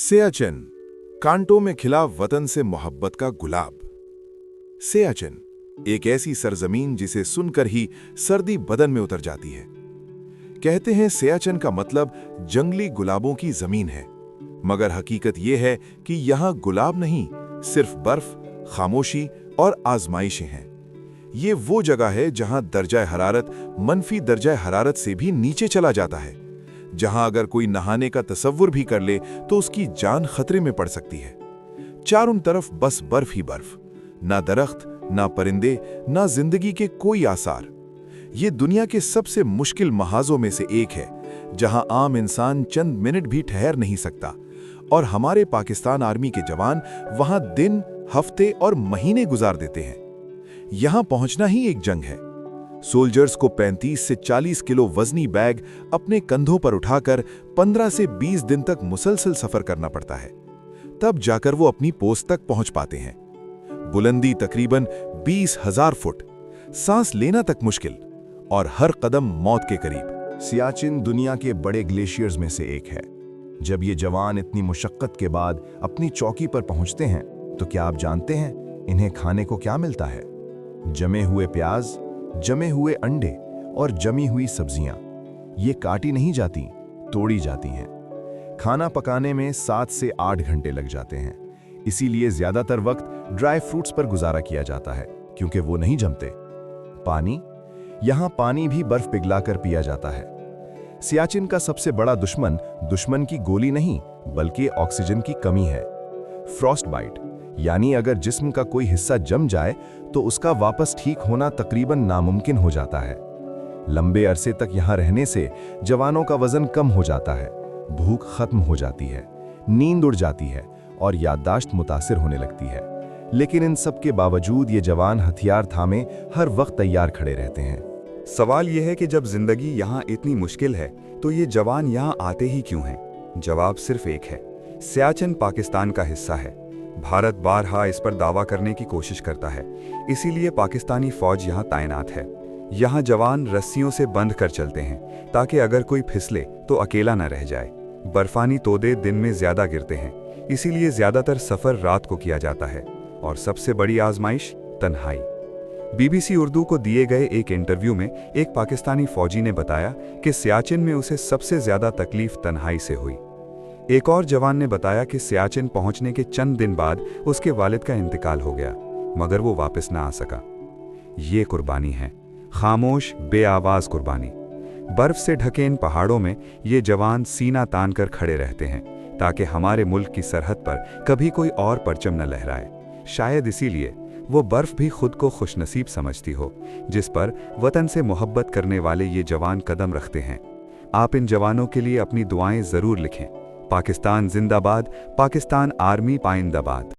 सियाचिन, कांटों में खिला वतन से मोहब्बत का गुलाब। सियाचिन एक ऐसी सरजमीन जिसे सुनकर ही सर्दी बदन में उतर जाती है। कहते हैं सियाचिन का मतलब जंगली गुलाबों की जमीन है, मगर हकीकत यह है कि यहां गुलाब नहीं, सिर्फ बर्फ, खामोशी और आजमाइशें हैं। ये वो जगह है जहां दर्जा हरारत मनफी दर्जा हरारत से भी नीचे चला जाता है, जहां अगर कोई नहाने का तसव्वुर भी कर ले तो उसकी जान खतरे में पड़ सकती है। चारों तरफ बस बर्फ ही बर्फ, ना दरख्त, ना परिंदे, ना जिंदगी के कोई आसार। ये दुनिया के सबसे मुश्किल महाजों में से एक है, जहां आम इंसान चंद मिनट भी ठहर नहीं सकता, और हमारे पाकिस्तान आर्मी के जवान वहां दिन, हफ्ते और महीने गुजार देते हैं। यहां पहुंचना ही एक जंग है। सोल्जर्स को 35 से 40 किलो वजनी बैग अपने कंधों पर उठाकर 15 से 20 दिन तक मुसलसल सफर करना पड़ता है, तब जाकर वो अपनी पोस्ट तक पहुंच पाते हैं। बुलंदी तकरीबन 20,000 फुट, सांस लेना तक मुश्किल, और हर कदम मौत के करीब। सियाचिन दुनिया के बड़े ग्लेशियर्स में से एक है। जब ये जवान इतनी मुशक्कत के बाद अपनी चौकी पर पहुंचते हैं, तो क्या आप जानते हैं इन्हें खाने को क्या मिलता है? जमे हुए प्याज, जमे हुए अंडे और जमी हुई सब्जियां। ये काटी नहीं जाती, तोड़ी जाती हैं। खाना पकाने में 7 से 8 घंटे लग जाते हैं, इसीलिए ज्यादातर वक्त ड्राई फ्रूट्स पर गुजारा किया जाता है, क्योंकि वो नहीं जमते। पानी, यहां पानी भी बर्फ पिघलाकर पिया जाता है। सियाचिन का सबसे बड़ा दुश्मन की गोली नहीं, बल्कि ऑक्सीजन की कमी है। फ्रॉस्ट बाइट, यानी अगर जिस्म का कोई हिस्सा जम जाए तो उसका वापस ठीक होना तकरीबन नामुमकिन हो जाता है। लंबे अरसे तक यहां रहने से जवानों का वजन कम हो जाता है, भूख खत्म हो जाती है, नींद उड़ जाती है और याददाश्त मुतासिर होने लगती है। लेकिन इन सब के बावजूद ये जवान हथियार थामे हर वक्त तैयार खड़े रहते हैं। सवाल यह है कि जब जिंदगी यहाँ इतनी मुश्किल है तो ये जवान यहाँ आते ही क्यों हैं? जवाब सिर्फ एक है, सियाचिन पाकिस्तान का हिस्सा है। भारत बारहा इस पर दावा करने की कोशिश करता है, इसीलिए पाकिस्तानी फौज यहाँ तैनात है। यहाँ जवान रस्सियों से बंध कर चलते हैं, ताकि अगर कोई फिसले तो अकेला न रह जाए। बर्फानी तोदे दिन में ज्यादा गिरते हैं, इसीलिए ज्यादातर सफर रात को किया जाता है। और सबसे बड़ी आजमाइश, तन्हाई। BBC उर्दू को दिए गए एक इंटरव्यू में एक पाकिस्तानी फौजी ने बताया कि सियाचिन में उसे सबसे ज्यादा तकलीफ तन्हाई से हुई। एक और जवान ने बताया कि सियाचिन पहुंचने के चंद दिन बाद उसके वालिद का इंतकाल हो गया, मगर वो वापस ना आ सका। ये कुर्बानी है, खामोश बेआवाज कुर्बानी। बर्फ से ढके इन पहाड़ों में ये जवान सीना तान कर खड़े रहते हैं, ताकि हमारे मुल्क की सरहद पर कभी कोई और परचम न लहराए। शायद इसीलिए वो बर्फ भी खुद को खुशनसीब समझती हो, जिस पर वतन से मोहब्बत करने वाले ये जवान कदम रखते हैं। आप इन जवानों के लिए अपनी दुआएं जरूर लिखें। पाकिस्तान जिंदाबाद, पाकिस्तान आर्मी पाइंदाबाद।